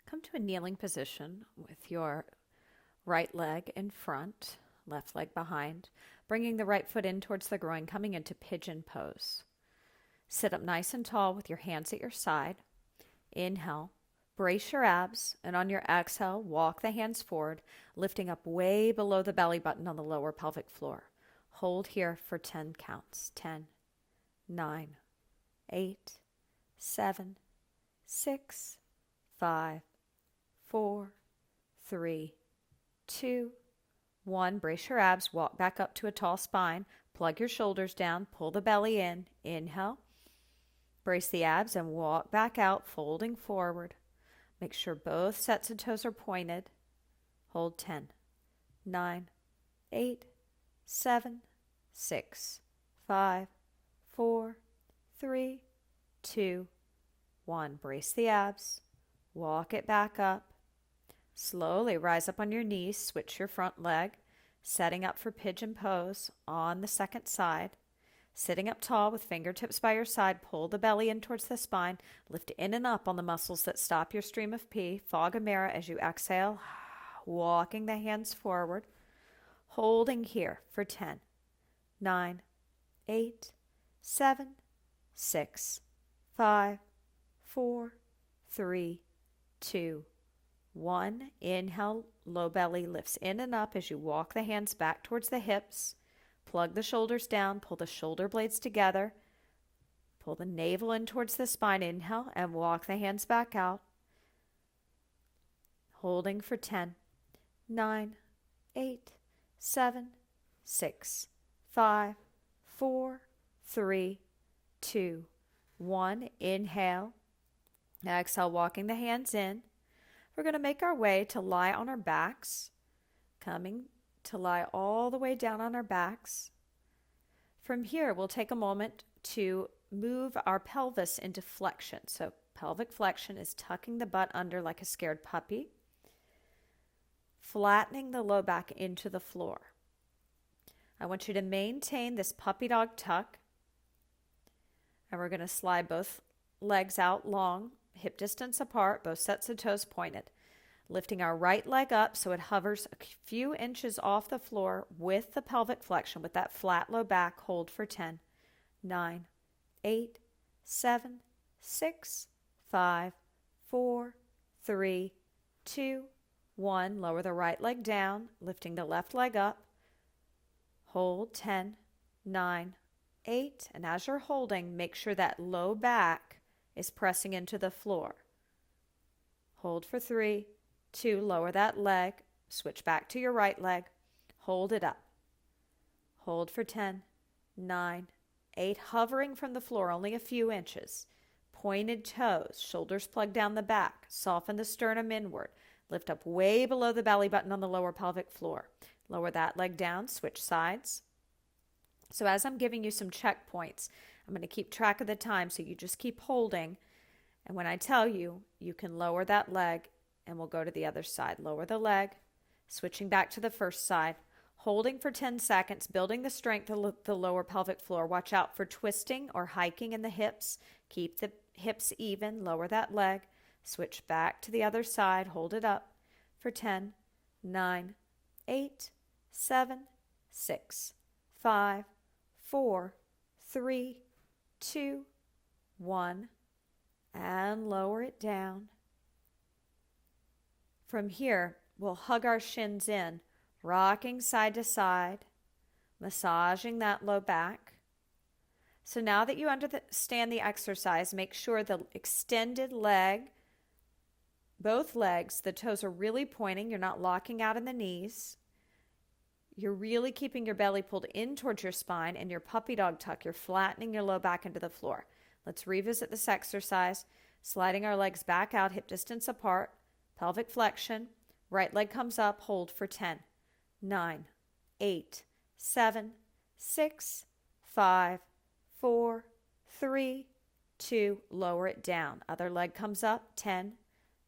Come to a kneeling position with your right leg in front, left leg behind, bringing the right foot in towards the groin, coming into pigeon pose. Sit up nice and tall with your hands at your side. Inhale, brace your abs, and on your exhale, walk the hands forward, lifting up way below the belly button on the lower pelvic floor. Hold here for 10 counts. 10, 9, 8, 7, 6, 5, 4, 3, 2, 1. Brace your abs, walk back up to a tall spine, plug your shoulders down, pull the belly in. Inhale, brace the abs and walk back out, folding forward. Make sure both sets of toes are pointed. Hold 10, 9, 8, 7, 6, 5, 4, 3, 2, 1. Brace the abs, walk it back up. Slowly rise up on your knees, switch your front leg, setting up for pigeon pose on the second side. Sitting up tall with fingertips by your side, pull the belly in towards the spine, lift in and up on the muscles that stop your stream of pee. Fog a mirror as you exhale, walking the hands forward, holding here for 10, 9, 8, 7, 6, 5, 4, 3, 2, 1. Inhale, low belly lifts in and up as you walk the hands back towards the hips. Plug the shoulders down, pull the shoulder blades together. Pull the navel in towards the spine. Inhale and walk the hands back out. Holding for 10, 9, 8, 7, 6, 5, 4, 3, 2, 1. Inhale. Exhale, walking the hands in. We're going to make our way to lie on our backs, coming to lie all the way down on our backs. From here, we'll take a moment to move our pelvis into flexion. So pelvic flexion is tucking the butt under like a scared puppy, flattening the low back into the floor. I want you to maintain this puppy dog tuck, and we're going to slide both legs out long, hip distance apart, both sets of toes pointed. Lifting our right leg up so it hovers a few inches off the floor with the pelvic flexion, with that flat low back. Hold for 10, 9, 8, 7, 6, 5, 4, 3, 2, 1. Lower the right leg down, lifting the left leg up. Hold 10, 9, 8. And as you're holding, make sure that low back is pressing into the floor. Hold for 3, 2, lower that leg, switch back to your right leg, hold it up. Hold for 10, 9, 8, hovering from the floor only a few inches. Pointed toes, shoulders plugged down the back, soften the sternum inward, lift up way below the belly button on the lower pelvic floor. Lower that leg down, switch sides. So as I'm giving you some checkpoints, I'm going to keep track of the time, so you just keep holding. And when I tell you, you can lower that leg, and we'll go to the other side. Lower the leg, switching back to the first side, holding for 10 seconds, building the strength of the lower pelvic floor. Watch out for twisting or hiking in the hips. Keep the hips even. Lower that leg, switch back to the other side, hold it up for 10, 9, 8, 7, 6, 5, 4, 3, 2, 1, and lower it down. From here, we'll hug our shins in, rocking side to side, massaging that low back. So now that you understand the exercise, make sure the extended leg, both legs, the toes are really pointing. You're not locking out in the knees. You're really keeping your belly pulled in towards your spine, and your puppy dog tuck. You're flattening your low back into the floor. Let's revisit this exercise. Sliding our legs back out, hip distance apart, pelvic flexion. Right leg comes up, hold for 10, 9, 8, 7, 6, 5, 4, 3, 2, lower it down. Other leg comes up, 10,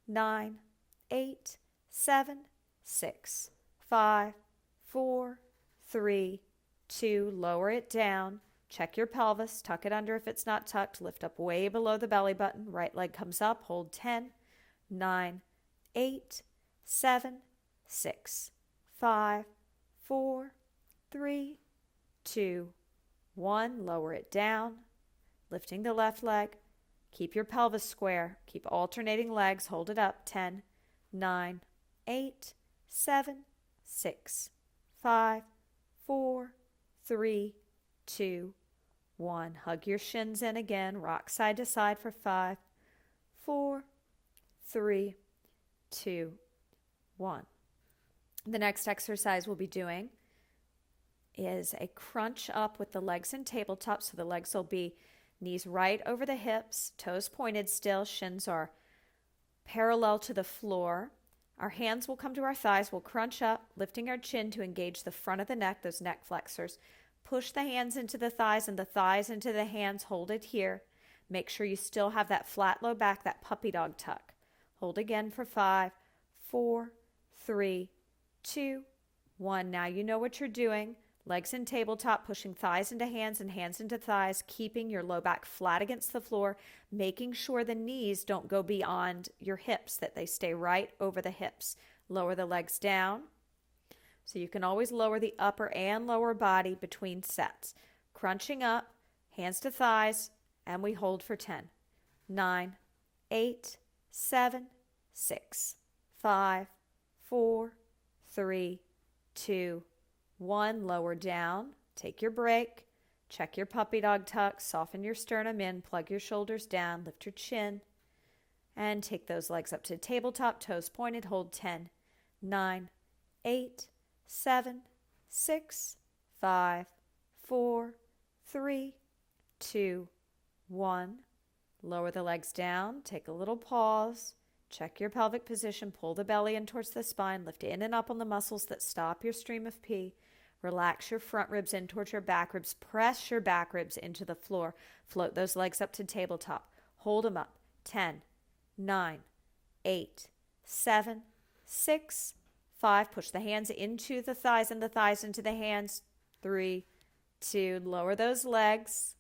9, 8, 7, 6, 5, 4, 3, 2, lower it down. Check your pelvis, tuck it under if it's not tucked, lift up way below the belly button. Right leg comes up, hold 10, 9, 8, 7, 6, 5, 4, 3, 2, 1. Lower it down, lifting the left leg. Keep your pelvis square. Keep alternating legs. Hold it up. 10, 9, 8, 7, 6, 5, 4, 3, 2, 1. Hug your shins in again. Rock side to side for 5, 4, 3, 2, 1. The next exercise we'll be doing is a crunch up with the legs in tabletop. So the legs will be knees right over the hips, toes pointed still, shins are parallel to the floor. Our hands will come to our thighs. We'll crunch up, lifting our chin to engage the front of the neck, those neck flexors. Push the hands into the thighs and the thighs into the hands. Hold it here. Make sure you still have that flat low back, that puppy dog tuck. Hold again for 5, 4, 3, 2, 1. Now you know what you're doing. Legs in tabletop, pushing thighs into hands and hands into thighs, keeping your low back flat against the floor, making sure the knees don't go beyond your hips, that they stay right over the hips. Lower the legs down. So you can always lower the upper and lower body between sets. Crunching up, hands to thighs, and we hold for 10, 9, 8, 7, 6, 5, 4, 3, 2, 1. Lower down. Take your break. Check your puppy dog tuck. Soften your sternum in. Plug your shoulders down. Lift your chin. And take those legs up to tabletop. Toes pointed. Hold 10, 9, 8, 7, 6, 5, 4, 3, 2, 1. Lower the legs down. Take a little pause. Check your pelvic position. Pull the belly in towards the spine. Lift in and up on the muscles that stop your stream of pee. Relax your front ribs in towards your back ribs. Press your back ribs into the floor. Float those legs up to tabletop. Hold them up. 10, 9, 8, 7, 6, 5. Push the hands into the thighs and the thighs into the hands. 3, 2. Lower those legs.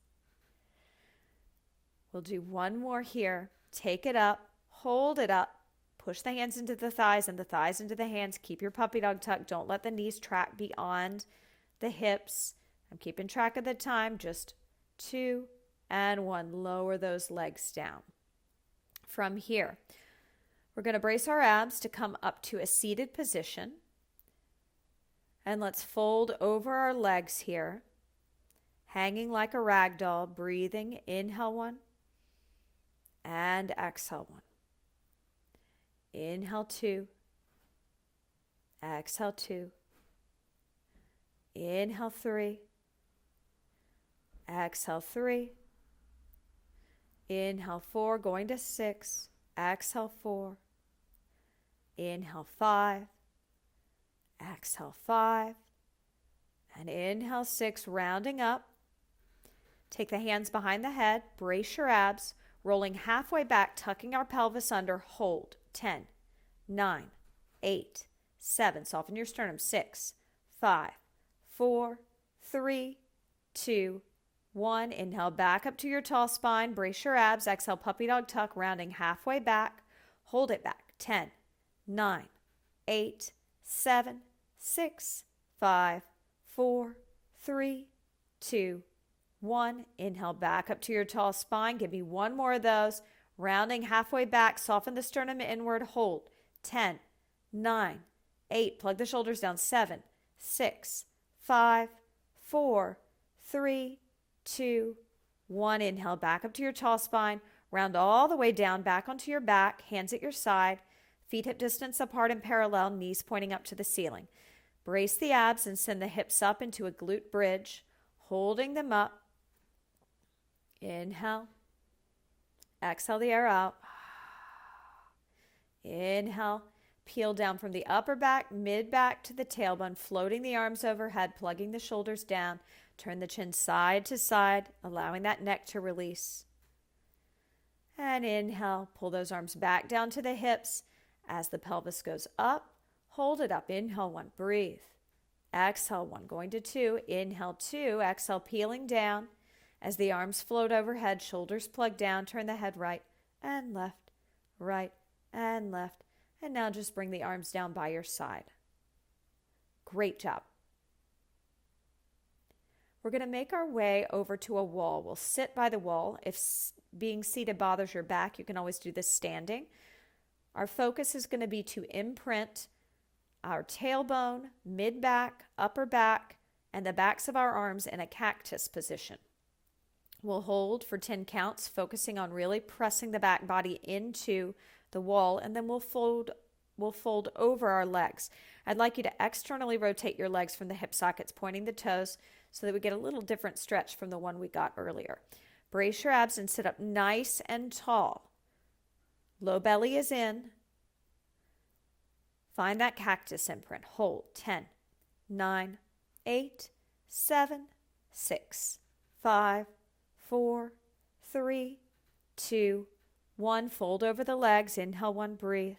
We'll do one more here. Take it up. Hold it up. Push the hands into the thighs and the thighs into the hands. Keep your puppy dog tuck. Don't let the knees track beyond the hips. I'm keeping track of the time. Just 2 and 1. Lower those legs down. From here, we're going to brace our abs to come up to a seated position. And let's fold over our legs here, hanging like a rag doll, breathing. Inhale 1 and exhale 1. Inhale 2, exhale 2, inhale 3, exhale 3, inhale 4, going to 6, exhale 4, inhale 5, exhale 5, and inhale 6, rounding up. Take the hands behind the head, brace your abs, rolling halfway back, tucking our pelvis under, hold. 10, 9, 8, 7. Soften your sternum. 6, 5, 4, 3, 2, 1. Inhale back up to your tall spine. Brace your abs. Exhale, puppy dog tuck, rounding halfway back. Hold it back. 10, 9, 8, 7, 6, 5, 4, 3, 2, 1. Inhale back up to your tall spine. Give me one more of those. Rounding halfway back, soften the sternum inward, hold. 10, 9, 8, plug the shoulders down. 7, 6, 5, 4, 3, 2, 1. Inhale back up to your tall spine. Round all the way down, back onto your back, hands at your side, feet hip distance apart and parallel, knees pointing up to the ceiling. Brace the abs and send the hips up into a glute bridge, holding them up. Inhale. Exhale the air out. Inhale. Peel down from the upper back, mid back to the tailbone, floating the arms overhead, plugging the shoulders down. Turn the chin side to side, allowing that neck to release. And inhale. Pull those arms back down to the hips. As the pelvis goes up, hold it up. Inhale 1. Breathe. Exhale 1. Going to 2. Inhale 2. Exhale, peeling down. As the arms float overhead, shoulders plug down, turn the head right and left, And now just bring the arms down by your side. Great job. We're going to make our way over to a wall. We'll sit by the wall. If being seated bothers your back, you can always do this standing. Our focus is going to be to imprint our tailbone, mid-back, upper back, and the backs of our arms in a cactus position. We'll hold for 10 counts, focusing on really pressing the back body into the wall, and then we'll fold over our legs. I'd like you to externally rotate your legs from the hip sockets, pointing the toes, so that we get a little different stretch from the one we got earlier. Brace your abs and sit up nice and tall. Low belly is in. Find that cactus imprint. Hold. 10, 9, 8, 7, 6, 5, 4, 3, 2, 1. Fold over the legs. Inhale 1, breathe.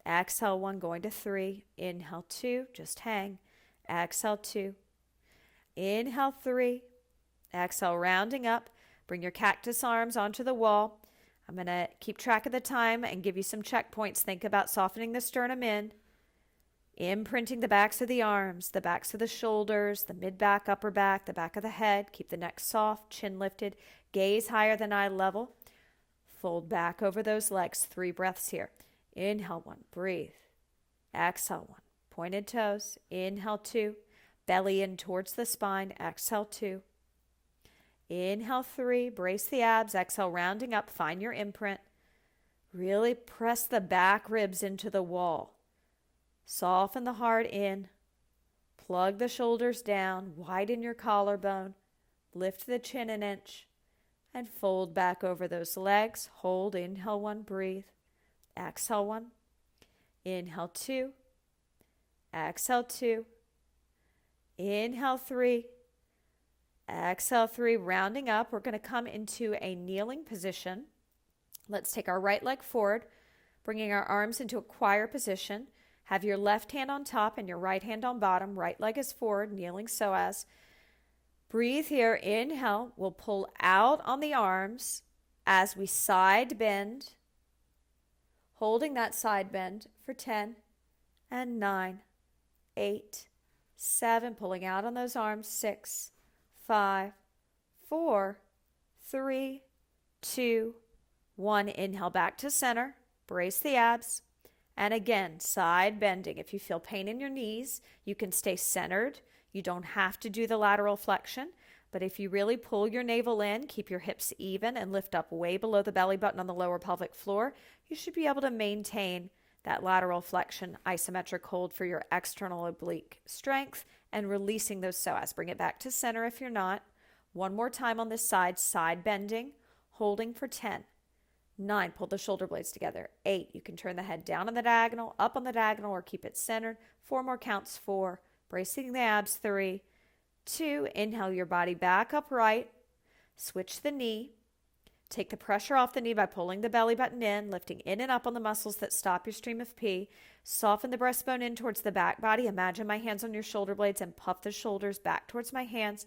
Exhale 1, going to 3. Inhale 2, just hang. Exhale 2. Inhale 3. Exhale, rounding up. Bring your cactus arms onto the wall. I'm going to keep track of the time and give you some checkpoints. Think about softening the sternum in, imprinting the backs of the arms, the backs of the shoulders, the mid-back, upper back, the back of the head. Keep the neck soft, chin lifted, gaze higher than eye level. Fold back over those legs. 3 breaths here. Inhale 1, breathe. Exhale 1, pointed toes. Inhale 2, belly in towards the spine. Exhale 2. Inhale 3, brace the abs. Exhale, rounding up, find your imprint. Really press the back ribs into the wall. Soften the heart in. Plug the shoulders down. Widen your collarbone. Lift the chin an inch. And fold back over those legs. Hold. Inhale 1, breathe. Exhale 1. Inhale 2. Exhale 2. Inhale 3. Exhale 3, rounding up. We're going to come into a kneeling position. Let's take our right leg forward, bringing our arms into a choir position. Have your left hand on top and your right hand on bottom. Right leg is forward, kneeling so as. Breathe here. Inhale. We'll pull out on the arms as we side bend, holding that side bend for 10 and 9, 8, 7, pulling out on those arms, 6, 5, 4, 3, 2, 1. Inhale back to center. Brace the abs. And again, side bending. If you feel pain in your knees, you can stay centered. You don't have to do the lateral flexion. But if you really pull your navel in, keep your hips even, and lift up way below the belly button on the lower pelvic floor, you should be able to maintain that lateral flexion isometric hold for your external oblique strength and releasing those psoas. Bring it back to center if you're not. One more time on this side, side bending, holding for 10. 9, pull the shoulder blades together. 8, you can turn the head down on the diagonal, up on the diagonal, or keep it centered. 4 more counts. 4, bracing the abs. 3, 2, inhale your body back upright. Switch the knee. Take the pressure off the knee by pulling the belly button in, lifting in and up on the muscles that stop your stream of pee. Soften the breastbone in towards the back body. Imagine my hands on your shoulder blades and puff the shoulders back towards my hands.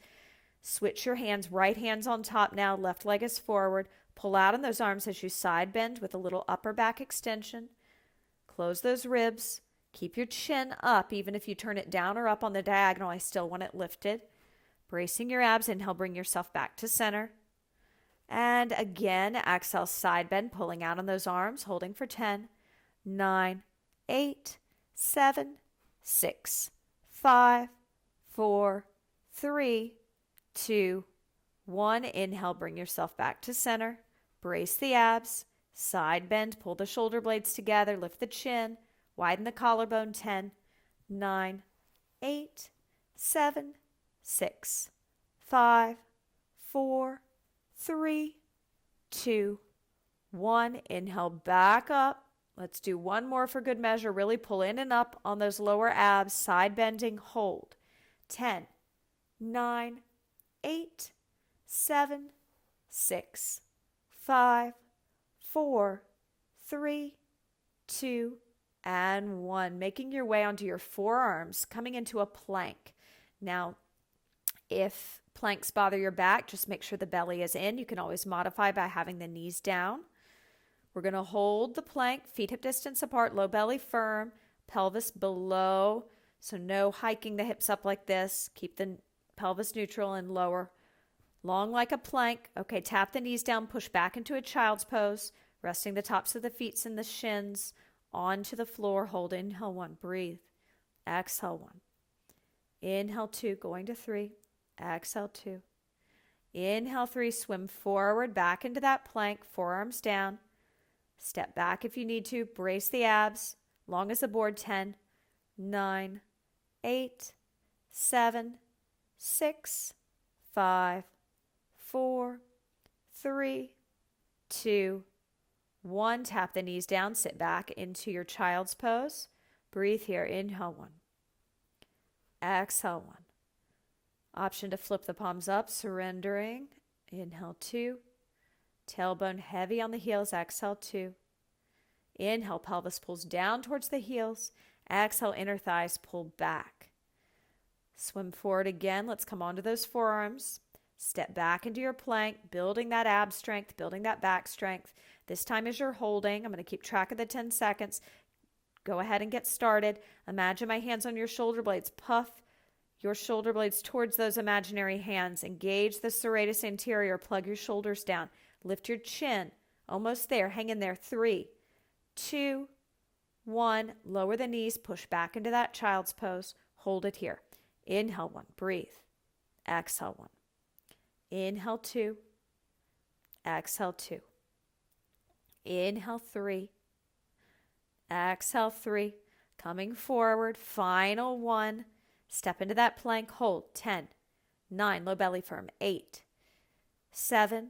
Switch your hands. Right hand's on top now. Left leg is forward. Pull out on those arms as you side bend with a little upper back extension. Close those ribs. Keep your chin up. Even if you turn it down or up on the diagonal, I still want it lifted. Bracing your abs. Inhale, bring yourself back to center. And again, exhale, side bend, pulling out on those arms, holding for 10, 9, 8, 7, 6, 5, 4, 3, 2, 1. Inhale, bring yourself back to center. Brace the abs. Side bend, pull the shoulder blades together, lift the chin, widen the collarbone. 10, 9, 8, 7, 6, 5, 4, 3, 2, 1. Inhale, back up. Let's do one more for good measure. Really pull in and up on those lower abs, side bending, hold. 10, 9, 8, 7, 6, 5, 4, 3, 2, and 1. Making your way onto your forearms, coming into a plank. Now, if planks bother your back, just make sure the belly is in. You can always modify by having the knees down. We're going to hold the plank, feet hip distance apart, low belly firm, pelvis below. So no hiking the hips up like this. Keep the pelvis neutral and lower. Long like a plank. Okay, tap the knees down, push back into a child's pose, resting the tops of the feet and the shins onto the floor. Hold, inhale 1, breathe. Exhale 1. Inhale 2, going to 3. Exhale 2. Inhale 3, swim forward, back into that plank, forearms down. Step back if you need to, brace the abs, long as the board. 10, 9, 8, 7, 6, 5, 4, 3, 2, 1. Tap the knees down, sit back into your child's pose. Breathe here, inhale 1. Exhale 1. Option to flip the palms up, surrendering. Inhale 2. Tailbone heavy on the heels, exhale 2. Inhale, pelvis pulls down towards the heels. Exhale, inner thighs pull back. Swim forward again. Let's come onto those forearms. Step back into your plank, building that ab strength, building that back strength. This time as you're holding, I'm going to keep track of the 10 seconds. Go ahead and get started. Imagine my hands on your shoulder blades. Puff your shoulder blades towards those imaginary hands. Engage the serratus anterior. Plug your shoulders down. Lift your chin. Almost there. Hang in there. 3, 2, 1. Lower the knees. Push back into that child's pose. Hold it here. Inhale 1. Breathe. Exhale 1. Inhale 2. Exhale 2. Inhale 3. Exhale 3. Coming forward. Final 1. Step into that plank. Hold. 10, 9. Low belly firm. 8, 7,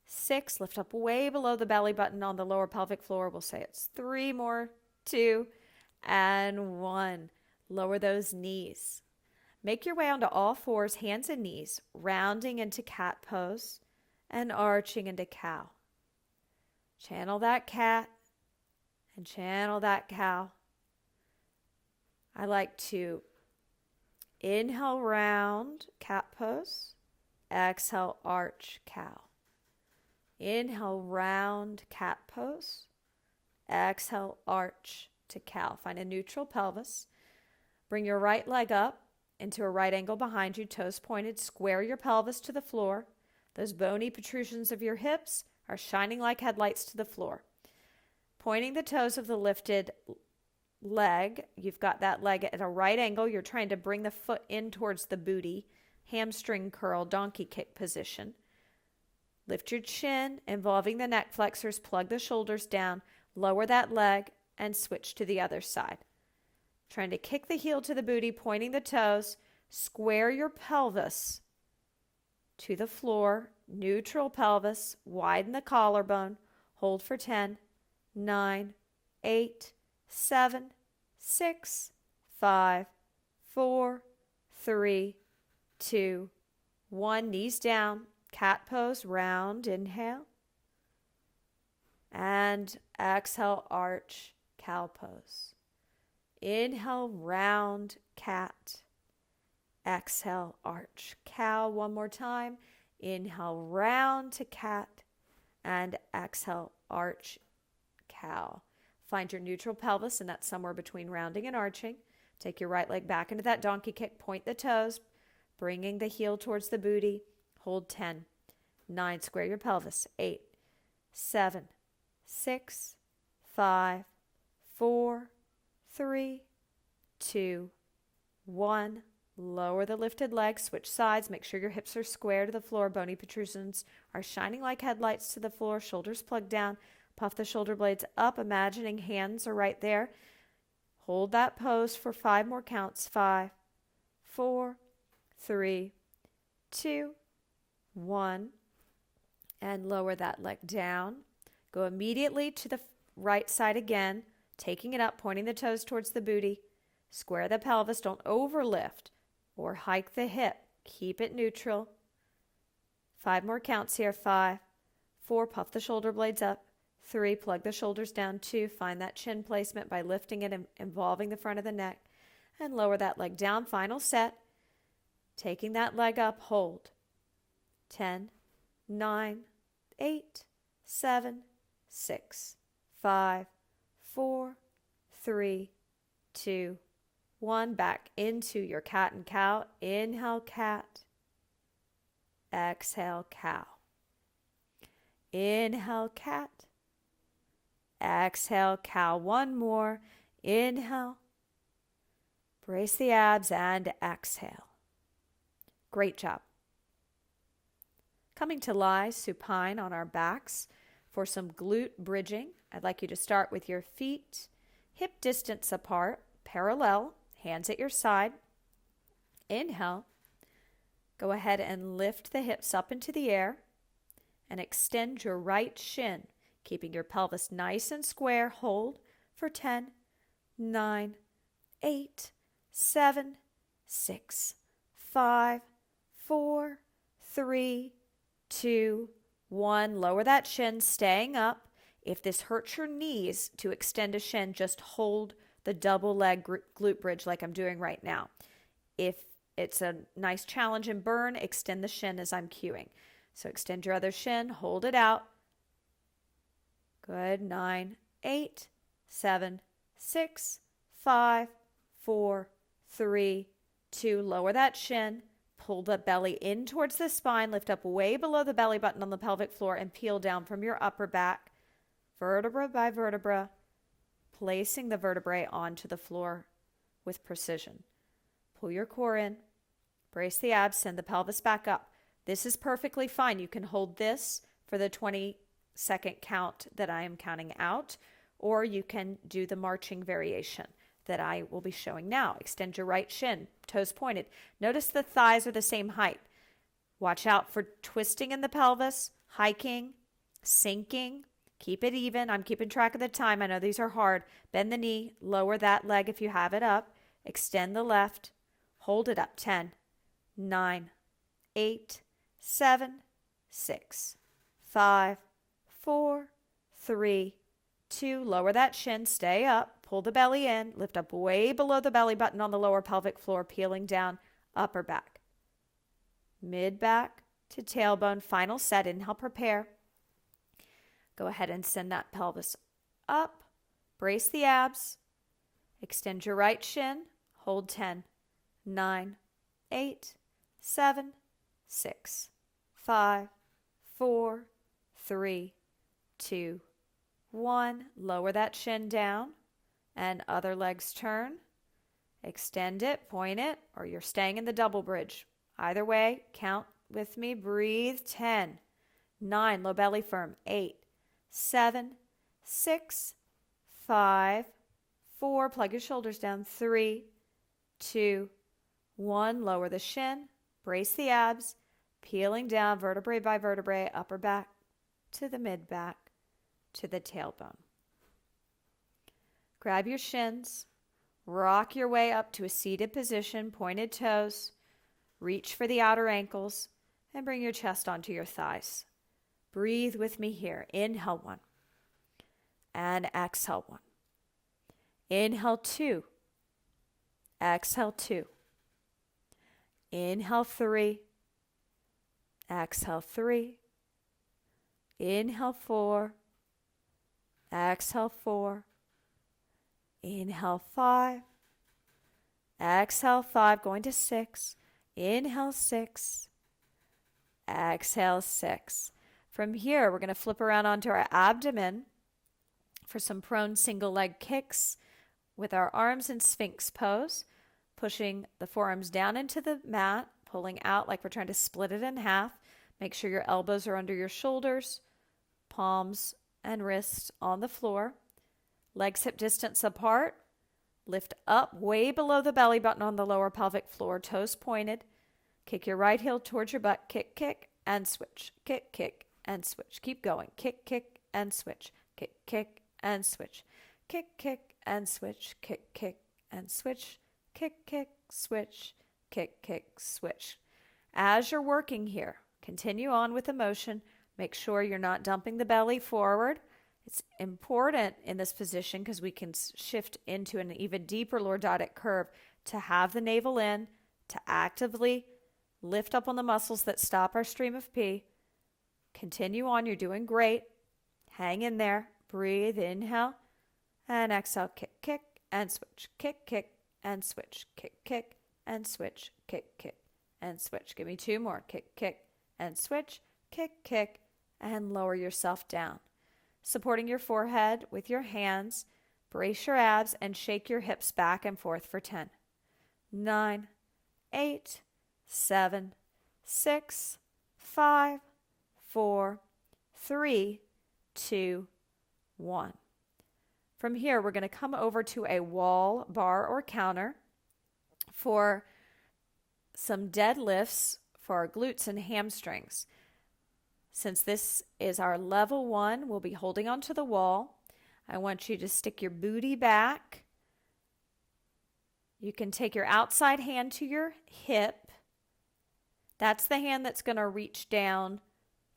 6. Lift up way below the belly button on the lower pelvic floor. We'll say it's 3 more. 2 and 1. Lower those knees. Make your way onto all fours, hands and knees, rounding into cat pose and arching into cow. Channel that cat and channel that cow. I like to inhale round, cat pose. Exhale, arch, cow. Inhale round, cat pose. Exhale, arch to cow. Find a neutral pelvis. Bring your right leg up into a right angle behind you, toes pointed. Square your pelvis to the floor. Those bony protrusions of your hips are shining like headlights to the floor. Pointing the toes of the lifted leg. You've got that leg at a right angle. You're trying to bring the foot in towards the booty. Hamstring curl, donkey kick position. Lift your chin, involving the neck flexors. Plug the shoulders down. Lower that leg and switch to the other side. Trying to kick the heel to the booty, pointing the toes. Square your pelvis to the floor. Neutral pelvis. Widen the collarbone. Hold for 10, 9, 8, 7, 6, 5, 4, 3, 2, 1. Knees down. Cat pose. Round. Inhale. And exhale, arch, cow pose. Inhale, round, cat. Exhale, arch, cow. One more time. Inhale, round to cat. And exhale, arch, cow. Find your neutral pelvis, and that's somewhere between rounding and arching. Take your right leg back into that donkey kick. Point the toes, bringing the heel towards the booty. Hold 10, 9. Square your pelvis. 8, 7, 6, 5, 4, 3, 2, 1. Lower the lifted leg. Switch sides. Make sure your hips are square to the floor. Bony protrusions are shining like headlights to the floor. Shoulders plugged down. Puff the shoulder blades up, imagining hands are right there. Hold that pose for 5 more counts. 5, 4, 3, 2, 1. And lower that leg down. Go immediately to the right side again, taking it up, pointing the toes towards the booty. Square the pelvis. Don't overlift or hike the hip. Keep it neutral. 5 more counts here. 5, 4, puff the shoulder blades up. 3, plug the shoulders down. 2, find that chin placement by lifting it and involving the front of the neck. And lower that leg down. Final set. Taking that leg up, hold. 10, 9, 8, 7, 6, 5, 4, 3, 2, 1. Back into your cat and cow. Inhale, cat. Exhale, cow. Inhale, cat. Exhale, cow. One more. Inhale. Brace the abs and exhale. Great job. Coming to lie supine on our backs for some glute bridging. I'd like you to start with your feet hip distance apart, parallel, hands at your side. Inhale. Go ahead and lift the hips up into the air and extend your right shin, keeping your pelvis nice and square. Hold for 10, 9, 8, 7, 6, 5, 4, 3, 2, 1. Lower that shin, staying up. If this hurts your knees to extend a shin, just hold the double leg glute bridge like I'm doing right now. If it's a nice challenge and burn, extend the shin as I'm cueing. So extend your other shin, hold it out. Good. 9, 8, 7, 6, 5, 4, 3, 2. Lower that shin. Pull the belly in towards the spine. Lift up way below the belly button on the pelvic floor and peel down from your upper back, vertebra by vertebra, placing the vertebrae onto the floor with precision. Pull your core in. Brace the abs. Send the pelvis back up. This is perfectly fine. You can hold this for the 20-second count that I am counting out, or you can do the marching variation that I will be showing now. Extend your right shin, toes pointed. Notice the thighs are the same height. Watch out for twisting in the pelvis, hiking, sinking. Keep it even. I'm keeping track of the time. I know these are hard. Bend the knee, lower that leg if you have it up. Extend the left, hold it up. 10, 9, 8, 7, 6, 5, 4, 3, 2. Lower that shin, stay up. Pull the belly in, lift up way below the belly button on the lower pelvic floor, peeling down, upper back. Mid back to tailbone, final set. Inhale, prepare. Go ahead and send that pelvis up. Brace the abs. Extend your right shin. Hold 10, 9, 8, 7, 6, 5, 4, 3, 2, 1. Lower that shin down. And other legs turn. Extend it, point it, or you're staying in the double bridge. Either way, count with me. Breathe. 10, 9, low belly firm. 8, 7, 6, 5, 4, plug your shoulders down. 3, 2, 1. Lower the shin, brace the abs, peeling down vertebrae by vertebrae, upper back to the mid back to the tailbone. Grab your shins, rock your way up to a seated position, pointed toes, reach for the outer ankles, and bring your chest onto your thighs. Breathe with me here. Inhale 1 and exhale 1. Inhale 2, exhale 2. Inhale 3, exhale 3. Inhale 4, exhale 4. Inhale 5, exhale 5, going to 6. Inhale 6, exhale 6. From here, we're going to flip around onto our abdomen for some prone single leg kicks with our arms in Sphinx pose, pushing the forearms down into the mat, pulling out like we're trying to split it in half. Make sure your elbows are under your shoulders, palms and wrists on the floor. Legs hip distance apart. Lift up way below the belly button on the lower pelvic floor, toes pointed. Kick your right heel towards your butt. Kick, kick, and switch. Kick, kick, and switch. Keep going. Kick, kick, and switch. Kick, kick, and switch. Kick, kick, and switch. Kick, kick, and switch. Kick, kick, switch. Kick, kick, switch. As you're working here, continue on with the motion. Make sure you're not dumping the belly forward. It's important in this position because we can shift into an even deeper lordotic curve to have the navel in, to actively lift up on the muscles that stop our stream of pee. Continue on. You're doing great. Hang in there. Breathe, inhale, and exhale, kick, kick, and switch, kick, kick, and switch, kick, kick, and switch, kick, kick, and switch. Give me 2 more. Kick, kick, and switch, kick, kick, and lower yourself down. Supporting your forehead with your hands, brace your abs and shake your hips back and forth for 10, 9, 8, 7, 6, 5, 4, 3, 2, 1. From here, we're going to come over to a wall, bar, or counter for some deadlifts for our glutes and hamstrings. Since this is our level 1, we'll be holding onto the wall. I want you to stick your booty back. You can take your outside hand to your hip. That's the hand that's going to reach down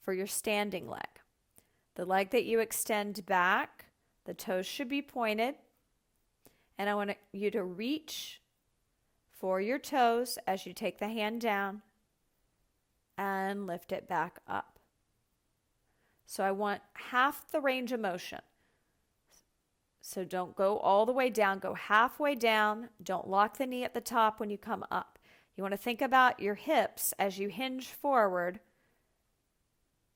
for your standing leg. The leg that you extend back, the toes should be pointed. And I want you to reach for your toes as you take the hand down and lift it back up. So I want half the range of motion. So don't go all the way down, go halfway down. Don't lock the knee at the top when you come up. You want to think about your hips as you hinge forward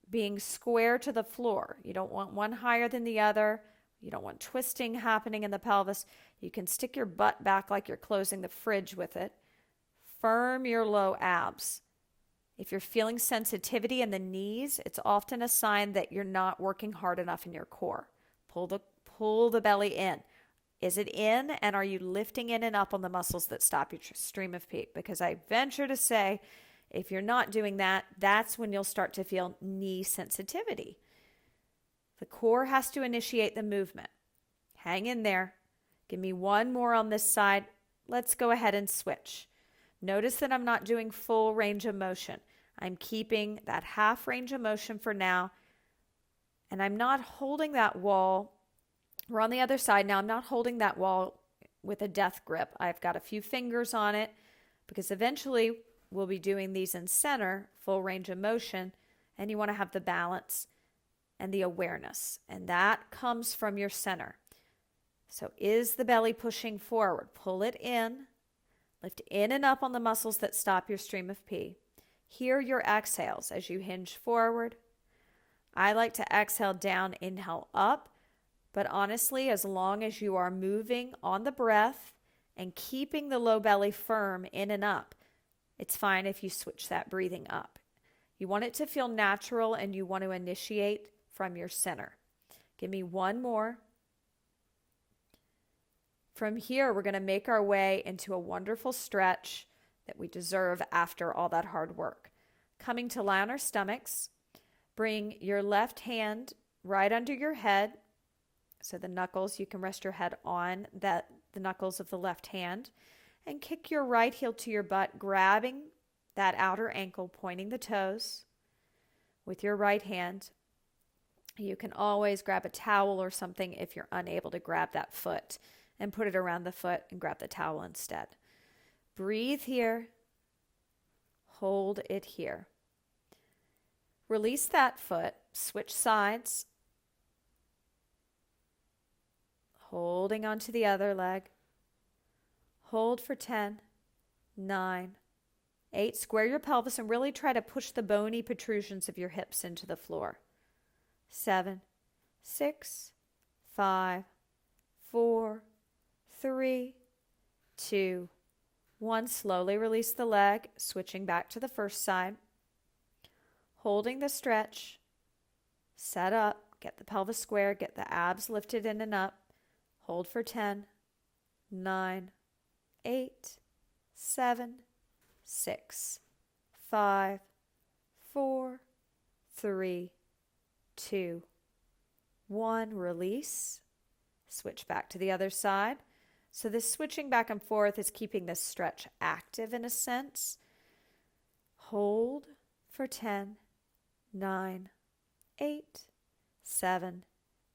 being square to the floor. You don't want one higher than the other. You don't want twisting happening in the pelvis. You can stick your butt back like you're closing the fridge with it. Firm your low abs. If you're feeling sensitivity in the knees, it's often a sign that you're not working hard enough in your core. Pull the belly in. Is it in, and are you lifting in and up on the muscles that stop your stream of pee? Because I venture to say, if you're not doing that, that's when you'll start to feel knee sensitivity. The core has to initiate the movement. Hang in there. Give me 1 more on this side. Let's go ahead and switch. Notice that I'm not doing full range of motion. I'm keeping that half range of motion for now. And I'm not holding that wall. We're on the other side now. I'm not holding that wall with a death grip. I've got a few fingers on it because eventually we'll be doing these in center, full range of motion. And you want to have the balance and the awareness. And that comes from your center. So is the belly pushing forward? Pull it in. Lift in and up on the muscles that stop your stream of pee. Hear your exhales as you hinge forward. I like to exhale down, inhale up. But honestly, as long as you are moving on the breath and keeping the low belly firm in and up, it's fine if you switch that breathing up. You want it to feel natural and you want to initiate from your center. Give me 1 more. From here, we're going to make our way into a wonderful stretch that we deserve after all that hard work. Coming to lie on our stomachs, bring your left hand right under your head. So the knuckles, you can rest your head on the knuckles of the left hand. And kick your right heel to your butt, grabbing that outer ankle, pointing the toes with your right hand. You can always grab a towel or something if you're unable to grab that foot, and put it around the foot and grab the towel instead. Breathe here. Hold it here. Release that foot. Switch sides. Holding onto the other leg. Hold for 10, 9, 8. Square your pelvis and really try to push the bony protrusions of your hips into the floor. 7, 6, 5, 4, 3, 2, 1. Slowly release the leg, switching back to the first side. Holding the stretch. Set up. Get the pelvis square. Get the abs lifted in and up. Hold for 10, 9, 8, 7, 6, 5, 4, 3, 2, 1. Release. Switch back to the other side. So this switching back and forth is keeping this stretch active in a sense. Hold for 10, 9, 8, 7,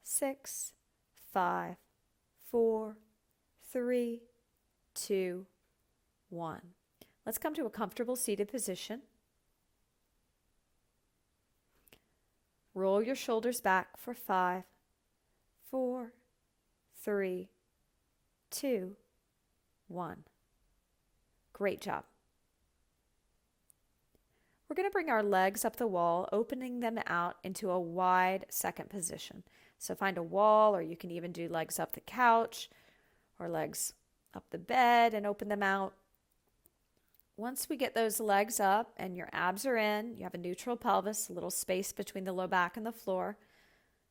6, 5, 4, 3, 2, 1. Let's come to a comfortable seated position. Roll your shoulders back for 5, 4, 3, 2, 1. Great job. We're going to bring our legs up the wall, opening them out into a wide second position. So find a wall, or you can even do legs up the couch or legs up the bed and open them out. Once we get those legs up and your abs are in, you have a neutral pelvis, a little space between the low back and the floor.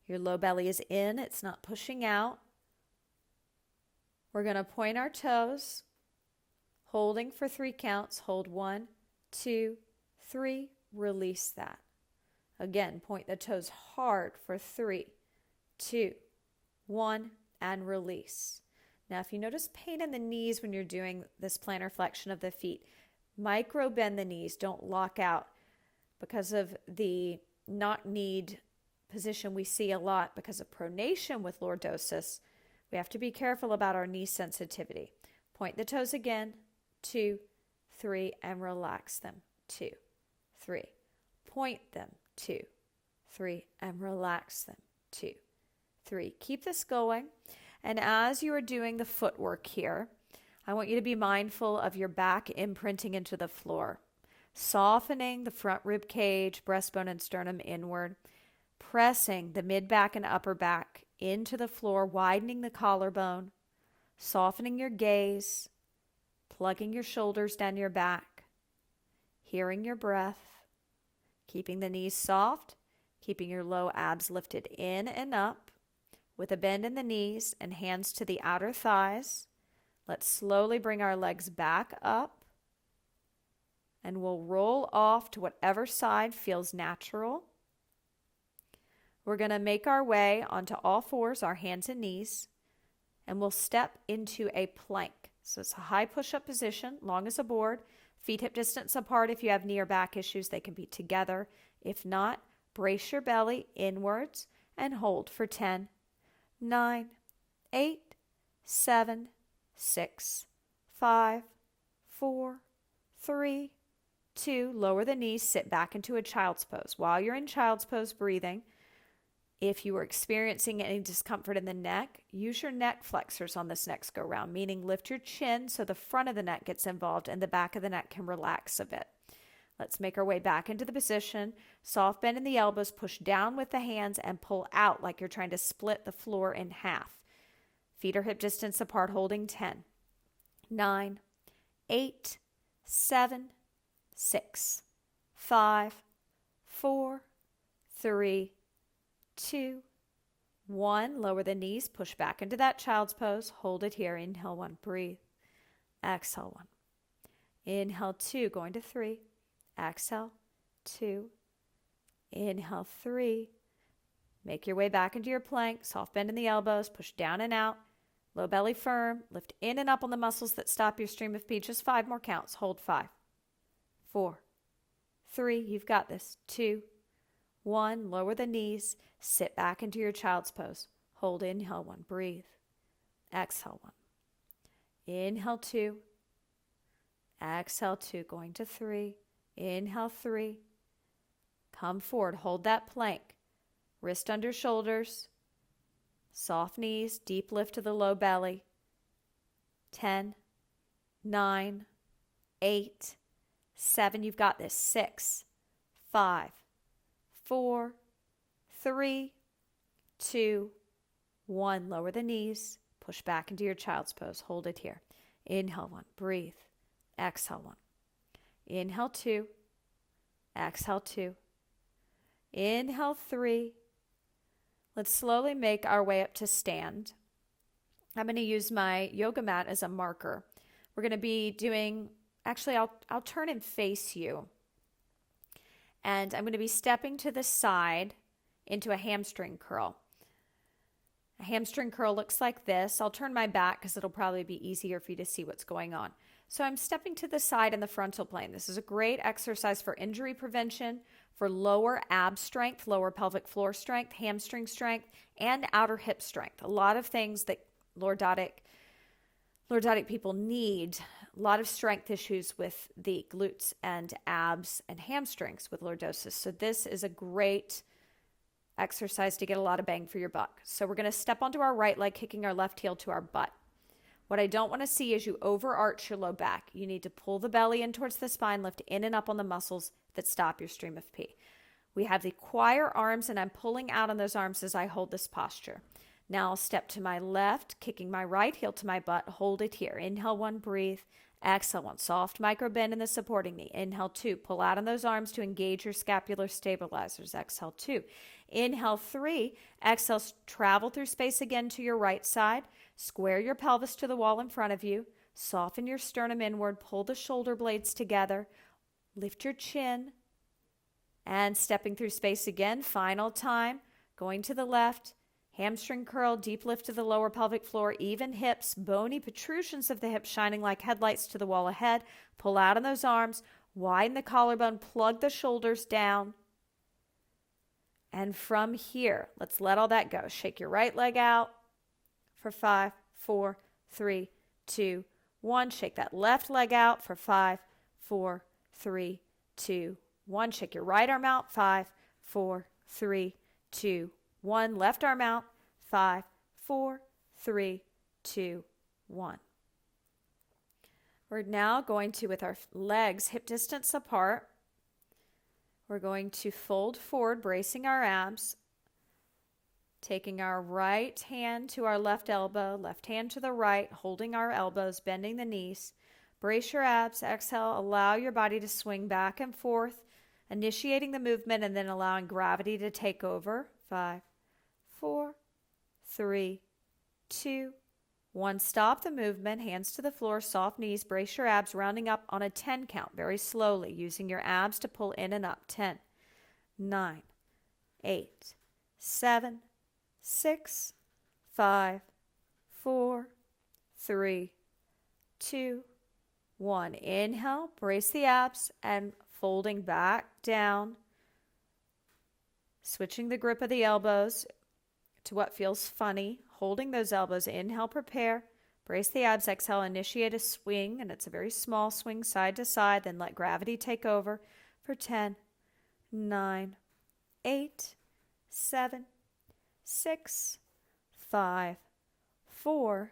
Your low belly is in, it's not pushing out. We're going to point our toes, holding for 3 counts. Hold 1, 2, 3, release that. Again, point the toes hard for 3, 2, 1, and release. Now, if you notice pain in the knees when you're doing this plantar flexion of the feet, micro bend the knees, don't lock out. Because of the knock-kneed position we see a lot because of pronation with lordosis, we have to be careful about our knee sensitivity. Point the toes again, 2, 3, and relax them, 2, 3. Point them, 2, 3, and relax them, 2, 3. Keep this going. And as you are doing the footwork here, I want you to be mindful of your back imprinting into the floor, softening the front rib cage, breastbone, and sternum inward, pressing the mid-back and upper back into the floor, widening the collarbone, softening your gaze, plugging your shoulders down your back, hearing your breath, keeping the knees soft, keeping your low abs lifted in and up, with a bend in the knees and hands to the outer thighs. Let's slowly bring our legs back up, and we'll roll off to whatever side feels natural. We're going to make our way onto all fours, our hands and knees, and we'll step into a plank. So it's a high push-up position, long as a board, feet hip distance apart. If you have knee or back issues, they can be together. If not, brace your belly inwards and hold for 10, 9, 8, 7, 6, 5, 4, 3, 2. Lower the knees, sit back into a child's pose. While you're in child's pose, breathing, if you are experiencing any discomfort in the neck, use your neck flexors on this next go round, meaning lift your chin so the front of the neck gets involved and the back of the neck can relax a bit. Let's make our way back into the position. Soft bend in the elbows, push down with the hands and pull out like you're trying to split the floor in half. Feet are hip distance apart, holding 10, 9, 8, 7, 6, 5, 4, 3, 2, 1. Lower the knees, push back into that child's pose. Hold it here. Inhale 1, breathe. Exhale 1. Inhale 2, going to 3. Exhale 2. Inhale 3. Make your way back into your plank. Soft bend in the elbows, push down and out. Low belly firm. Lift in and up on the muscles that stop your stream of pee. Just 5 more counts. Hold 5, 4, 3. You've got this. 2, 1. Lower the knees. Sit back into your child's pose. Hold. Inhale 1. Breathe. Exhale 1. Inhale 2. Exhale 2. Going to 3. Inhale 3. Come forward. Hold that plank. Wrist under shoulders. Soft knees. Deep lift to the low belly. 10, 9, 8, 7. You've got this. 6, 5, 4, 3, 2, 1. Lower the knees. Push back into your child's pose. Hold it here. Inhale 1. Breathe. Exhale 1. Inhale 2. Exhale 2. Inhale 3. Let's slowly make our way up to stand. I'm going to use my yoga mat as a marker. We're going to be doing, actually I'll turn and face you. And I'm going to be stepping to the side into a hamstring curl. A hamstring curl looks like this. I'll turn my back because it'll probably be easier for you to see what's going on. So I'm stepping to the side in the frontal plane. This is a great exercise for injury prevention, for lower ab strength, lower pelvic floor strength, hamstring strength, and outer hip strength. A lot of things that lordotic people need. A lot of strength issues with the glutes and abs and hamstrings with lordosis. So this is a great exercise to get a lot of bang for your buck. So we're going to step onto our right leg, kicking our left heel to our butt. What I don't want to see is you overarch your low back. You need to pull the belly in towards the spine, lift in and up on the muscles that stop your stream of pee. We have the choir arms, and I'm pulling out on those arms as I hold this posture. Now I'll step to my left, kicking my right heel to my butt. Hold it here. Inhale 1, breathe. Exhale 1, soft micro bend in the supporting knee. Inhale 2, pull out on those arms to engage your scapular stabilizers. Exhale 2. Inhale 3, exhale, travel through space again to your right side. Square your pelvis to the wall in front of you. Soften your sternum inward. Pull the shoulder blades together. Lift your chin. And stepping through space again, final time. Going to the left. Hamstring curl, deep lift to the lower pelvic floor, even hips, bony protrusions of the hips shining like headlights to the wall ahead. Pull out on those arms. Widen the collarbone. Plug the shoulders down. And from here, let's let all that go. Shake your right leg out for 5, 4, 3, 2, 1. Shake that left leg out for 5, 4, 3, 2, 1. Shake your right arm out. 5, 4, 3, 2, 1. Left arm out. 5, 4, 3, 2, 1. We're now going to, with our legs hip distance apart, we're going to fold forward, bracing our abs, taking our right hand to our left elbow, left hand to the right, holding our elbows, bending the knees. Brace your abs. Exhale. Allow your body to swing back and forth, initiating the movement and then allowing gravity to take over. 5, 4, 3, 2, 1. Stop the movement. Hands to the floor, soft knees. Brace your abs, rounding up on a 10 count, very slowly, using your abs to pull in and up. 10, 9, 8, 7, 6, 5, 4, 3, 2, 1. Inhale, brace the abs, and folding back down, switching the grip of the elbows to what feels funny, holding those elbows. Inhale, prepare, brace the abs. Exhale, initiate a swing, and it's a very small swing side to side. Then let gravity take over for 10, 9, 8, 7, 6, 5, 4,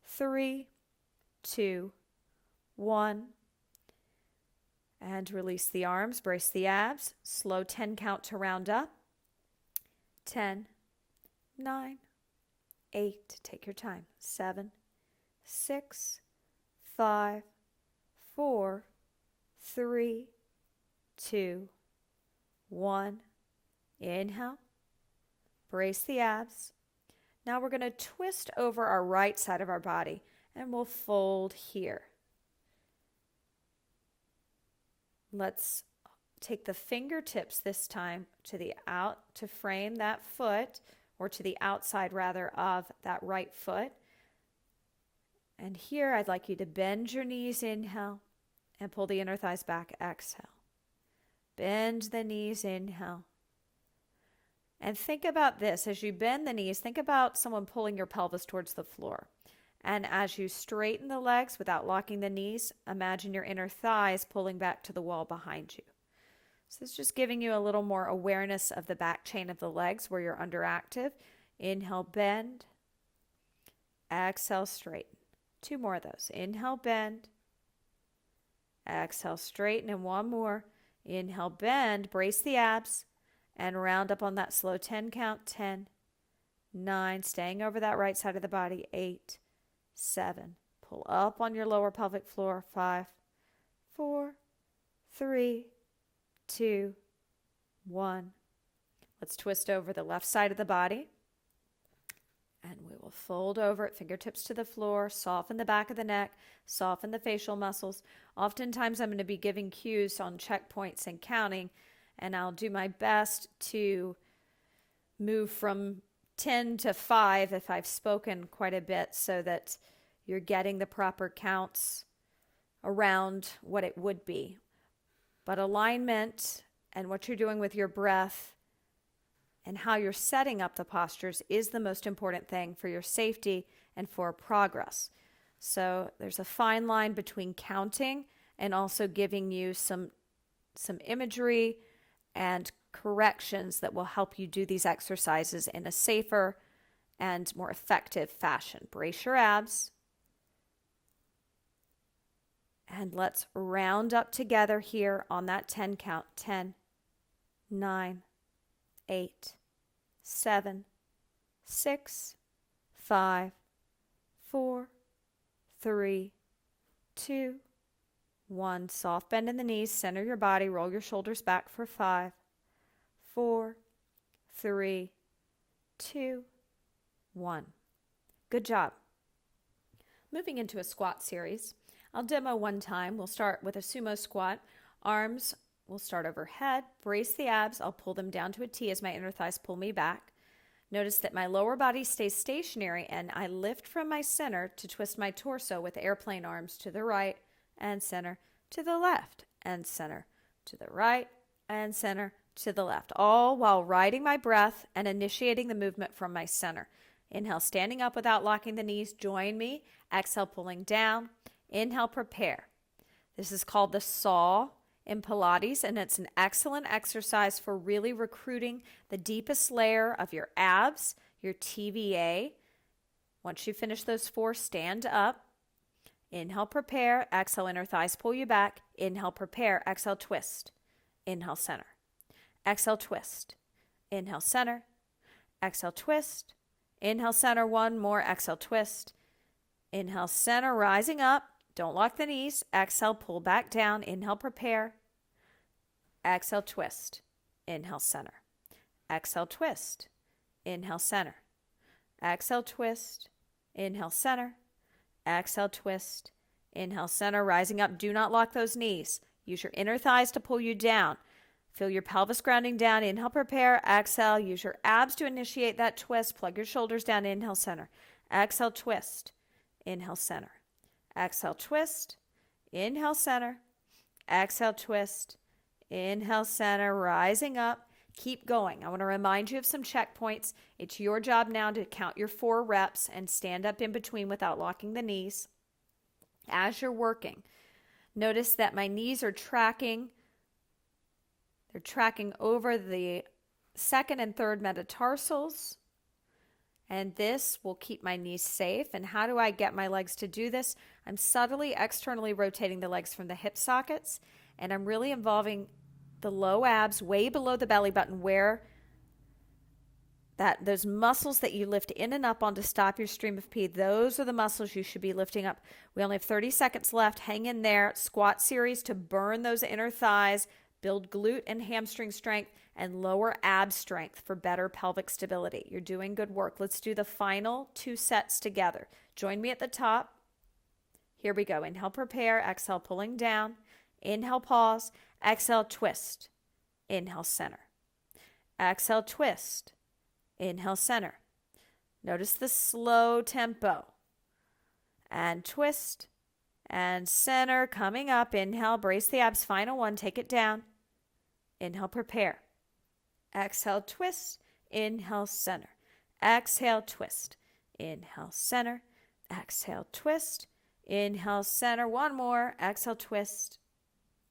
3, 2, 1. And release the arms, brace the abs. Slow 10 count to round up. 10, 9, 8, take your time. 7, 6, 5, 4, 3, 2, 1. Inhale. Brace the abs. Now we're going to twist over our right side of our body, and we'll fold here. Let's take the fingertips this time to the out to frame that foot, or to the outside rather of that right foot. And here I'd like you to bend your knees, inhale, and pull the inner thighs back, exhale. Bend the knees, inhale. And think about this. As you bend the knees, think about someone pulling your pelvis towards the floor. And as you straighten the legs without locking the knees, imagine your inner thighs pulling back to the wall behind you. So it's just giving you a little more awareness of the back chain of the legs where you're underactive. Inhale, bend. Exhale, straighten. 2 more of those. Inhale, bend. Exhale, straighten. And 1 more. Inhale, bend. Brace the abs. And round up on that slow 10 count. 10, 9. Staying over that right side of the body. 8, 7. Pull up on your lower pelvic floor. 5, 4, 3, 2, 1. Let's twist over the left side of the body. And we will fold over it, fingertips to the floor, soften the back of the neck, soften the facial muscles. Oftentimes I'm going to be giving cues on checkpoints and counting, and I'll do my best to move from 10 to 5 if I've spoken quite a bit, so that you're getting the proper counts around what it would be. But alignment and what you're doing with your breath and how you're setting up the postures is the most important thing for your safety and for progress. So there's a fine line between counting and also giving you some imagery and corrections that will help you do these exercises in a safer and more effective fashion. Brace your abs. And let's round up together here on that 10 count. 10, 9, 8, 7, 6, 5, 4, 3, 2, 1. Soft bend in the knees. Center your body. Roll your shoulders back for 5, 4, 3, 2, 1. Good job. Moving into a squat series. I'll demo one time. We'll start with a sumo squat. Arms will start overhead. Brace the abs. I'll pull them down to a T as my inner thighs pull me back. Notice that my lower body stays stationary and I lift from my center to twist my torso with airplane arms to the right and center to the left and center to the right and center to the left, all while riding my breath and initiating the movement from my center. Inhale, standing up without locking the knees. Join me. Exhale, pulling down. Inhale, prepare. This is called the saw in Pilates, and it's an excellent exercise for really recruiting the deepest layer of your abs, your TVA. Once you finish those 4, stand up. Inhale, prepare. Exhale, inner thighs pull you back. Inhale, prepare. Exhale, twist. Inhale, center. Exhale, twist. Inhale, center. Exhale, twist. Inhale, center. One more. Exhale, twist. Inhale, center, rising up. Don't lock the knees. Exhale, pull back down. Inhale, prepare. Exhale, twist. Inhale, center. Exhale, twist. Inhale, center. Exhale, twist. Inhale, center. Exhale, twist. Inhale, center. Rising up. Do not lock those knees. Use your inner thighs to pull you down. Feel your pelvis grounding down. Inhale, prepare. Exhale. Use your abs to initiate that twist. Plug your shoulders down. Inhale, center. Exhale, twist. Inhale, center. Exhale, twist. Inhale, center. Exhale, twist. Inhale, center. Rising up. Keep going. I want to remind you of some checkpoints. It's your job now to count your 4 reps and stand up in between without locking the knees. As you're working, notice that my knees are tracking. They're tracking over the second and third metatarsals. And this will keep my knees safe. And how do I get my legs to do this? I'm subtly externally rotating the legs from the hip sockets, and I'm really involving the low abs way below the belly button, where those muscles that you lift in and up on to stop your stream of pee, those are the muscles you should be lifting up. We only have 30 seconds left. Hang in there. Squat series to burn those inner thighs, build glute and hamstring strength, and lower ab strength for better pelvic stability. You're doing good work. Let's do the final 2 sets together. Join me at the top. Here we go. Inhale, prepare. Exhale, pulling down. Inhale, pause. Exhale, twist. Inhale, center. Exhale, twist. Inhale, center. Notice the slow tempo. And twist. And center, coming up. Inhale, brace the abs. Final one. Take it down. Inhale, prepare. Exhale, twist. Inhale, center. Exhale, twist. Inhale, center. Exhale, twist. Inhale, center. One more. Exhale, twist.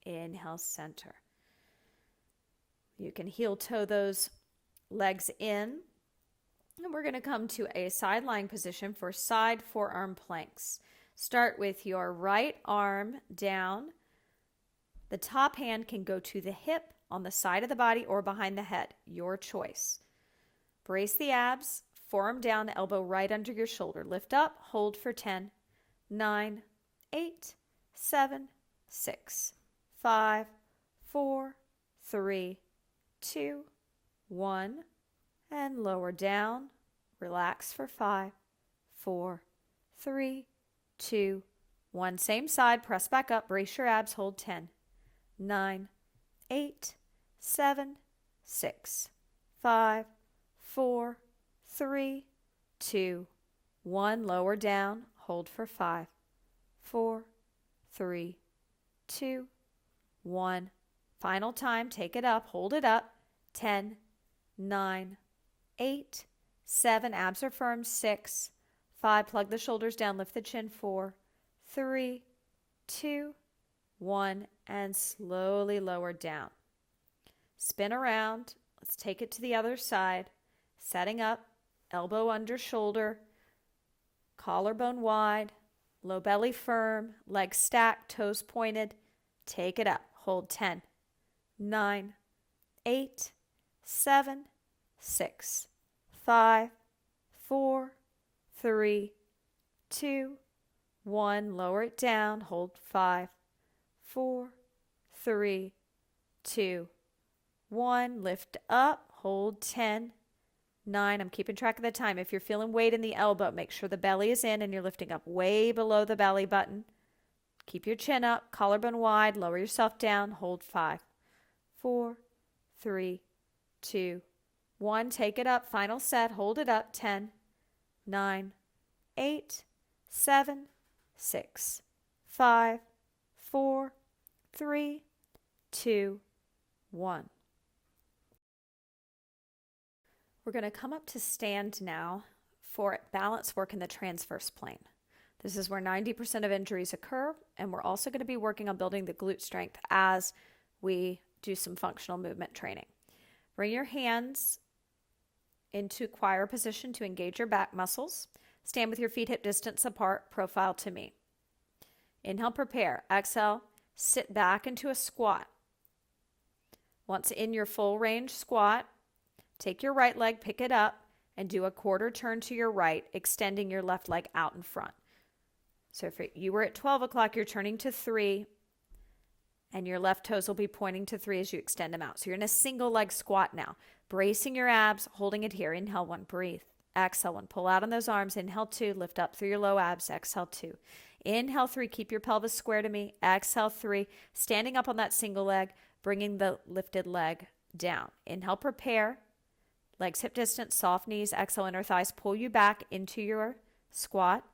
Inhale, center. You can heel toe those legs in. And we're going to come to a side lying position for side forearm planks. Start with your right arm down. The top hand can go to the hip, on the side of the body, or behind the head. Your choice. Brace the abs, forearm down, elbow right under your shoulder. Lift up, hold for 10, 9, 8, 7, 6, 5, 4, 3, 2, 1, and lower down. Relax for 5, 4, 3, 2, 1. Same side, press back up, brace your abs, hold 10, 9, 8, 7, 6, 5, 4, 3, 2, 1. Lower down, hold for 5, 4, 3, 2, 1. Final time, take it up, hold it up. 10, 9, 8, 7, abs are firm. 6, 5, plug the shoulders down, lift the chin. 4, 3, 2, 1, and slowly lower down. Spin around. Let's take it to the other side. Setting up, elbow under shoulder, collarbone wide, low belly firm, legs stacked, toes pointed. Take it up. Hold 10, 9, 8, 7, 6, 5, 4, 3, 2, 1. Lower it down. Hold 5, 4, 3, 2, 1. Lift up. Hold 10, 9. I'm keeping track of the time. If you're feeling weight in the elbow, make sure the belly is in and you're lifting up way below the belly button. Keep your chin up, collarbone wide, lower yourself down, hold 5, 4, 3, 2, 1. Take it up, final set, hold it up, 10, 9, 8, 7, 6, 5, 4, 3, 2, 1. We're going to come up to stand now for balance work in the transverse plane. This is where 90% of injuries occur, and we're also going to be working on building the glute strength as we do some functional movement training. Bring your hands into choir position to engage your back muscles. Stand with your feet hip distance apart, profile to me. Inhale, prepare. Exhale, sit back into a squat. Once in your full range squat, take your right leg, pick it up, and do a quarter turn to your right, extending your left leg out in front. So if you were at 12 o'clock, you're turning to 3, and your left toes will be pointing to 3 as you extend them out. So you're in a single leg squat now, bracing your abs, holding it here. Inhale 1, breathe. Exhale 1, pull out on those arms. Inhale 2, lift up through your low abs. Exhale 2. Inhale 3, keep your pelvis square to me. Exhale 3, standing up on that single leg, bringing the lifted leg down. Inhale, prepare. Legs hip distance, soft knees. Exhale, inner thighs pull you back into your squat.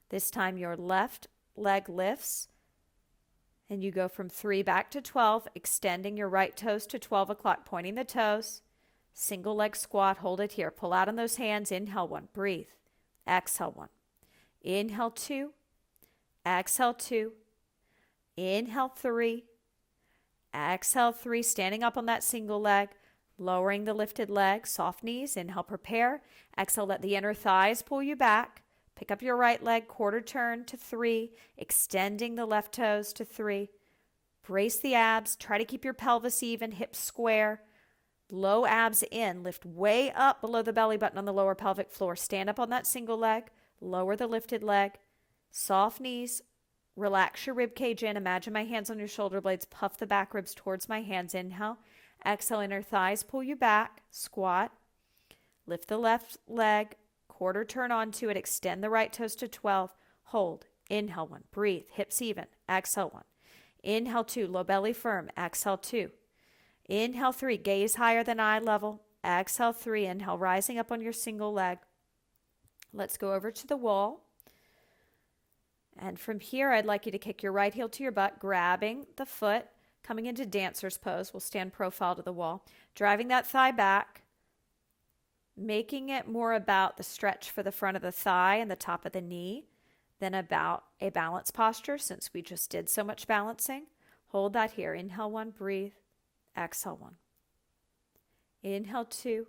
This time your left leg lifts and you go from 3 back to 12, extending your right toes to 12 o'clock, pointing the toes. Single leg squat, hold it here. Pull out on those hands. Inhale 1, breathe. Exhale 1. Inhale 2. Exhale 2. Inhale 3. Exhale 3, standing up on that single leg, lowering the lifted leg, soft knees. Inhale, prepare. Exhale, let the inner thighs pull you back. Pick up your right leg, quarter turn to 3, extending the left toes to 3. Brace the abs. Try to keep your pelvis even, hips square. Low abs in. Lift way up below the belly button on the lower pelvic floor. Stand up on that single leg. Lower the lifted leg. Soft knees. Relax your rib cage in. Imagine my hands on your shoulder blades. Puff the back ribs towards my hands. Inhale. Exhale, inner thighs pull you back. Squat. Lift the left leg. Quarter turn onto it. Extend the right toes to 12. Hold. Inhale 1. Breathe. Hips even. Exhale 1. Inhale 2. Low belly firm. Exhale 2. Inhale 3. Gaze higher than eye level. Exhale 3. Inhale, rising up on your single leg. Let's go over to the wall. And from here, I'd like you to kick your right heel to your butt, grabbing the foot, coming into dancer's pose. We'll stand profile to the wall. Driving that thigh back. Making it more about the stretch for the front of the thigh and the top of the knee than about a balance posture, since we just did so much balancing. Hold that here. Inhale 1, breathe. Exhale 1. Inhale 2.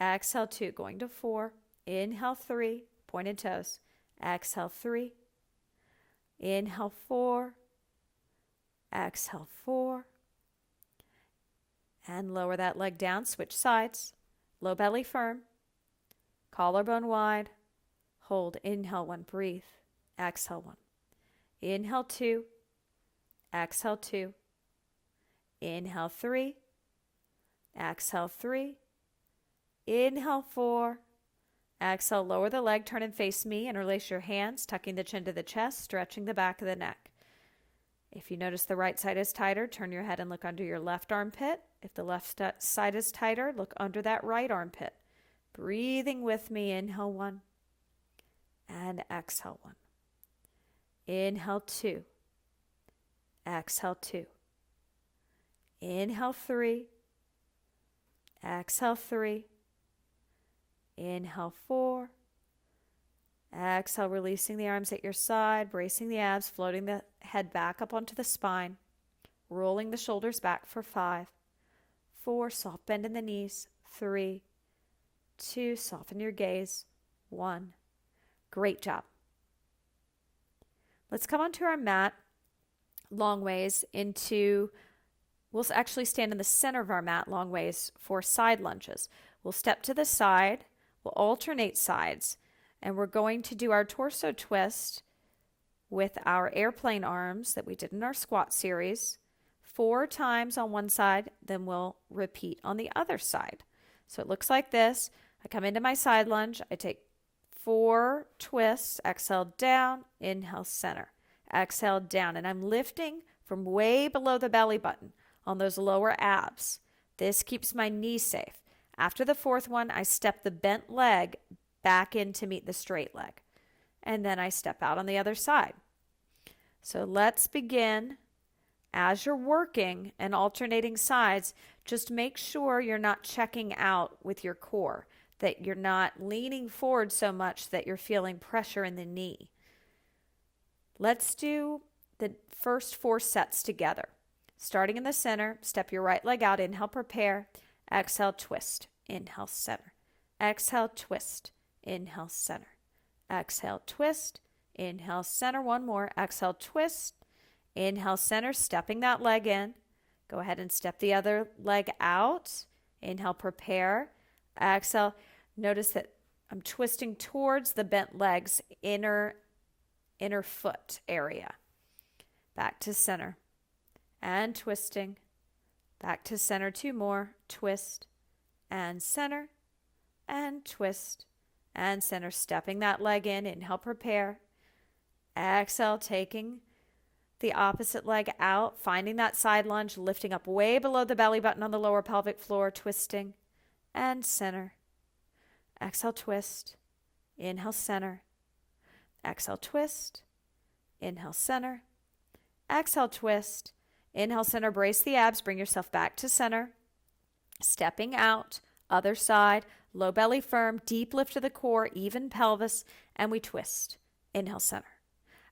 Exhale 2, going to 4. Inhale 3, pointed toes. Exhale 3. Inhale 4. Exhale 4. And lower that leg down, switch sides. Low belly firm, collarbone wide. Hold. Inhale 1, breathe. Exhale 1. Inhale 2. Exhale 2. Inhale 3. Exhale 3. Inhale 4. Exhale, lower the leg, turn and face me. Interlace your hands, tucking the chin to the chest, stretching the back of the neck. If you notice the right side is tighter, turn your head and look under your left armpit. If the left side is tighter, look under that right armpit. Breathing with me. Inhale 1 and exhale 1. Inhale 2. Exhale 2. Inhale 3. Exhale 3. Inhale 4. Exhale, releasing the arms at your side, bracing the abs, floating the head back up onto the spine, rolling the shoulders back for 5, 4, soft bend in the knees, 3, 2, soften your gaze, 1. Great job. Let's come onto our mat long ways into, we'll actually stand in the center of our mat long ways for side lunges. We'll step to the side, we'll alternate sides, and we're going to do our torso twist with our airplane arms that we did in our squat series 4 times on one side, then we'll repeat on the other side. So it looks like this. I come into my side lunge, I take 4 twists, exhale down, inhale center, exhale down, and I'm lifting from way below the belly button on those lower abs. This keeps my knee safe. After the 4th one, I step the bent leg back in to meet the straight leg, and then I step out on the other side. So let's begin. As you're working and alternating sides, just make sure you're not checking out with your core, that you're not leaning forward so much that you're feeling pressure in the knee. Let's do the first 4 sets together. Starting in the center, step your right leg out, inhale, prepare, exhale, twist, inhale, center, exhale, twist, inhale, center, exhale, twist, inhale, center, one more, exhale, twist, inhale, center, stepping that leg in. Go ahead and step the other leg out. Inhale, prepare. Exhale. Notice that I'm twisting towards the bent leg's inner foot area. Back to center. And twisting. Back to center, 2 more. Twist. And center. And twist. And center. Stepping that leg in. Inhale, prepare. Exhale, taking the opposite leg out, finding that side lunge, lifting up way below the belly button on the lower pelvic floor, twisting, and center. Exhale, twist, inhale, center. Exhale, twist, inhale, center. Exhale, twist, inhale, center, brace the abs, bring yourself back to center. Stepping out, other side, low belly firm, deep lift of the core, even pelvis, and we twist. Inhale, center.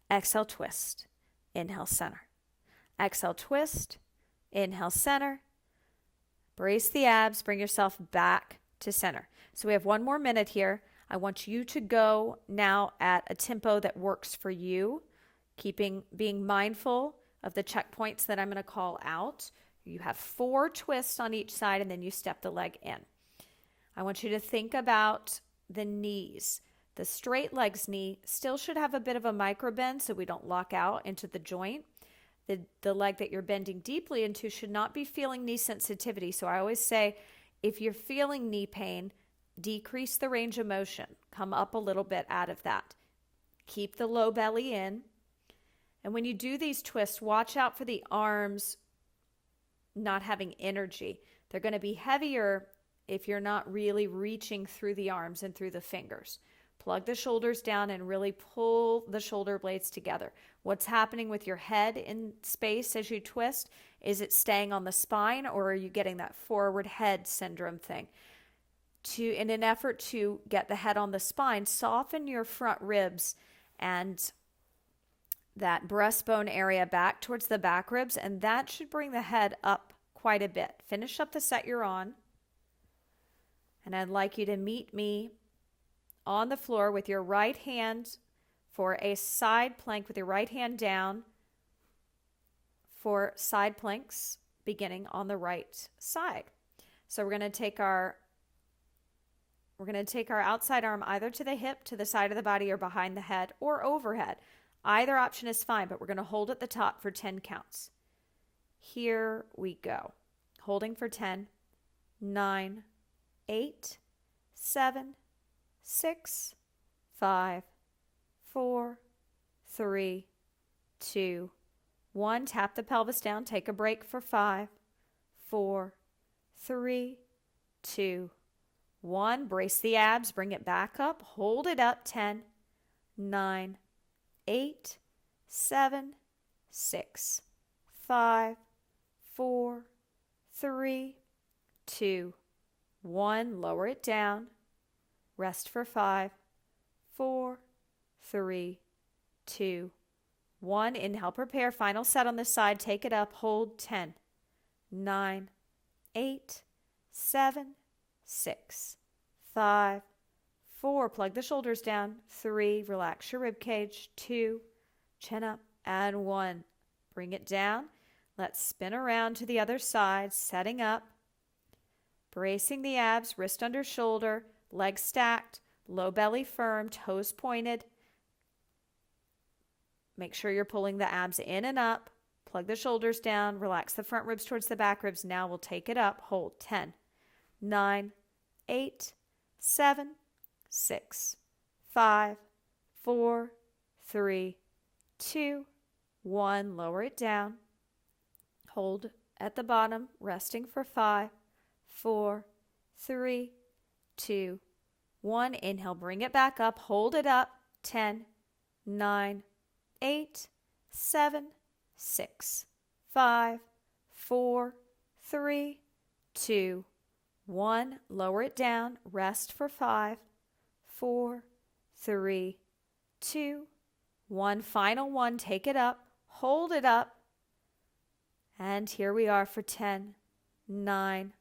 Exhale, twist. Inhale, center. Exhale, twist. Inhale, center. Brace the abs. Bring yourself back to center. So we have 1 more minute here. I want you to go now at a tempo that works for you, being mindful of the checkpoints that I'm going to call out. You have 4 twists on each side, and then you step the leg in. I want you to think about the knees. The straight leg's knee still should have a bit of a micro bend so we don't lock out into the joint. The leg that you're bending deeply into should not be feeling knee sensitivity. So I always say, if you're feeling knee pain, decrease the range of motion. Come up a little bit out of that. Keep the low belly in. And when you do these twists, watch out for the arms not having energy. They're going to be heavier if you're not really reaching through the arms and through the fingers. Plug the shoulders down and really pull the shoulder blades together. What's happening with your head in space as you twist? Is it staying on the spine, or are you getting that forward head syndrome thing? In an effort to get the head on the spine, soften your front ribs and that breastbone area back towards the back ribs, and that should bring the head up quite a bit. Finish up the set you're on, and I'd like you to meet me on the floor with your right hand for a side plank, with your right hand down for side planks beginning on the right side. So we're going to take our outside arm either to the hip, to the side of the body, or behind the head, or overhead. Either option is fine, but we're going to hold at the top for 10 counts. Here we go. Holding for 10, 9, 8, 7, 6, 5, 4, 3, 2, 1. Tap the pelvis down. Take a break for 5, 4, 3, 2, 1. Brace the abs. Bring it back up. Hold it up. 10, 9, 8, 7, 6, 5, 4, 3, 2, 1. Lower it down. Rest for 5, 4, 3, 2, 1. Inhale, prepare. Final set on this side. Take it up. Hold. 10, 9, 8, 7, 6, 5, 4. Plug the shoulders down. 3. Relax your rib cage. 2. Chin up. And 1. Bring it down. Let's spin around to the other side, setting up. Bracing the abs, wrist under shoulder, legs stacked, low belly firm, toes pointed. Make sure you're pulling the abs in and up. Plug the shoulders down. Relax the front ribs towards the back ribs. Now we'll take it up. Hold. 10, 9, 8, 7, 6, 5, 4, 3, 2, 1. Lower it down. Hold at the bottom, resting for 5, 4, 3, 2, 1. Inhale, bring it back up. Hold it up. 10, 9, 8, 7, 6, 5, 4, 3, 2, 1. Lower it down. Rest for 5, 4, 3, 2, 1. Final one. Take it up. Hold it up. And here we are for 10, 9,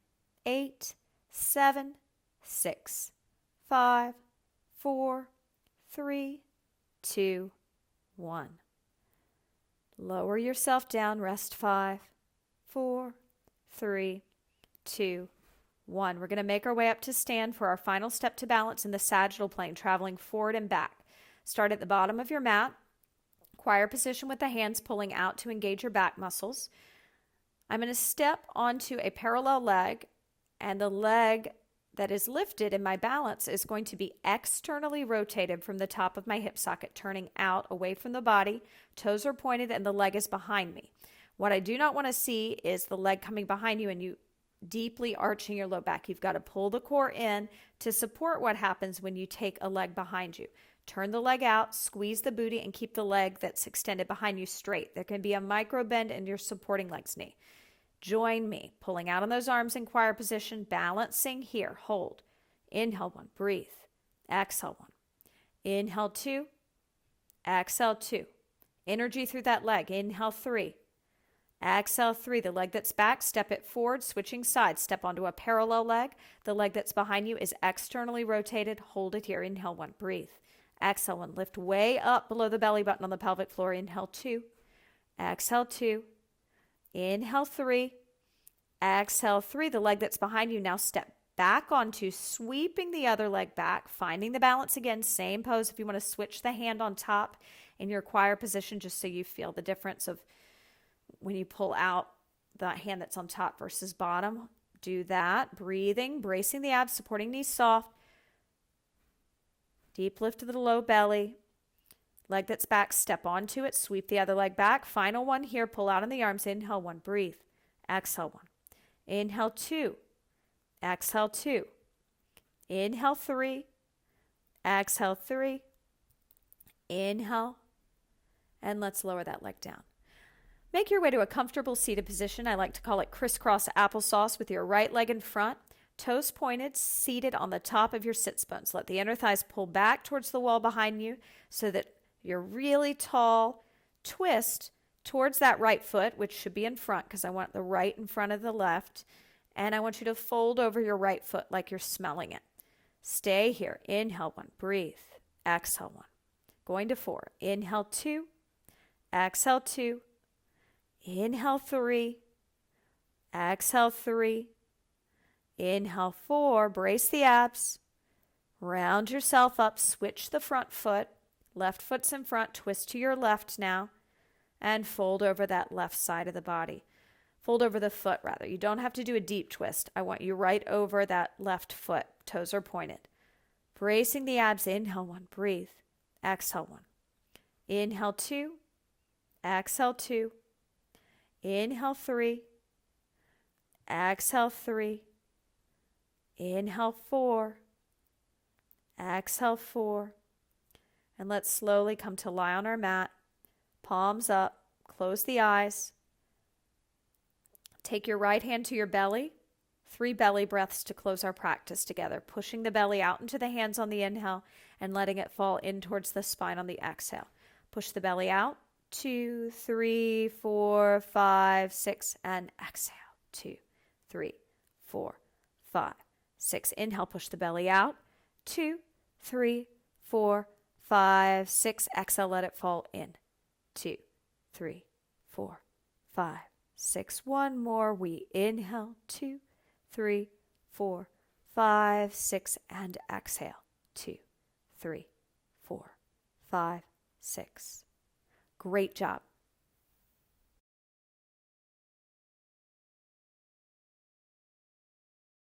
8, 7, 6, 5, 4, 3, 2, 1. Lower yourself down. Rest 5, 4, 3, 2, 1. We're going to make our way up to stand for our final step to balance in the sagittal plane, traveling forward and back. Start at the bottom of your mat. Choir position with the hands pulling out to engage your back muscles. I'm going to step onto a parallel leg, and the leg that is lifted in my balance is going to be externally rotated from the top of my hip socket, turning out away from the body. Toes are pointed and the leg is behind me. What I do not want to see is the leg coming behind you and you deeply arching your low back. You've got to pull the core in to support what happens when you take a leg behind you. Turn the leg out, squeeze the booty, and keep the leg that's extended behind you straight. There can be a micro bend in your supporting leg's knee. Join me, pulling out on those arms in choir position, balancing here. Hold. Inhale 1, breathe. Exhale 1. Inhale 2. Exhale 2. Energy through that leg. Inhale 3. Exhale 3. The leg that's back, step it forward, switching sides. Step onto a parallel leg. The leg that's behind you is externally rotated. Hold it here. Inhale 1, breathe. Exhale 1, lift way up below the belly button on the pelvic floor. Inhale 2. Exhale 2. Inhale 3. Exhale 3. The leg that's behind you now step back onto, sweeping the other leg back, finding the balance again. Same pose if you want to switch the hand on top in your choir position, just so you feel the difference of when you pull out the hand that's on top versus bottom. Do that. Breathing, bracing the abs, supporting knees soft. Deep lift to the low belly. Leg that's back, step onto it, sweep the other leg back. Final one here, pull out on the arms. Inhale 1, breathe. Exhale 1. Inhale 2. Exhale 2. Inhale 3. Exhale 3. Inhale. And let's lower that leg down. Make your way to a comfortable seated position. I like to call it crisscross applesauce, with your right leg in front, toes pointed, seated on the top of your sits bones. Let the inner thighs pull back towards the wall behind you so that you're really tall. Twist towards that right foot, which should be in front because I want the right in front of the left. And I want you to fold over your right foot like you're smelling it. Stay here. Inhale 1, breathe. Exhale 1. Going to 4. Inhale 2. Exhale 2. Inhale 3. Exhale 3. Inhale 4. Brace the abs. Round yourself up. Switch the front foot. Left foot's in front. Twist to your left now. And fold over that left side of the body. Fold over the foot, rather. You don't have to do a deep twist. I want you right over that left foot. Toes are pointed. Bracing the abs. Inhale 1. Breathe. Exhale 1. Inhale 2. Exhale 2. Inhale 3. Exhale 3. Inhale 4. Exhale 4. And let's slowly come to lie on our mat. Palms up. Close the eyes. Take your right hand to your belly. 3 belly breaths to close our practice together. Pushing the belly out into the hands on the inhale and letting it fall in towards the spine on the exhale. Push the belly out. 2, 3, 4, 5, 6, and exhale. 2, 3, 4, 5, 6. Inhale, push the belly out. 2, 3, 4, 5, 6. Exhale, let it fall in. 2, 3, 4, 5, 6. One more. We inhale. 2, 3, 4, 5, 6. And exhale. 2, 3, 4, 5, 6. Great job.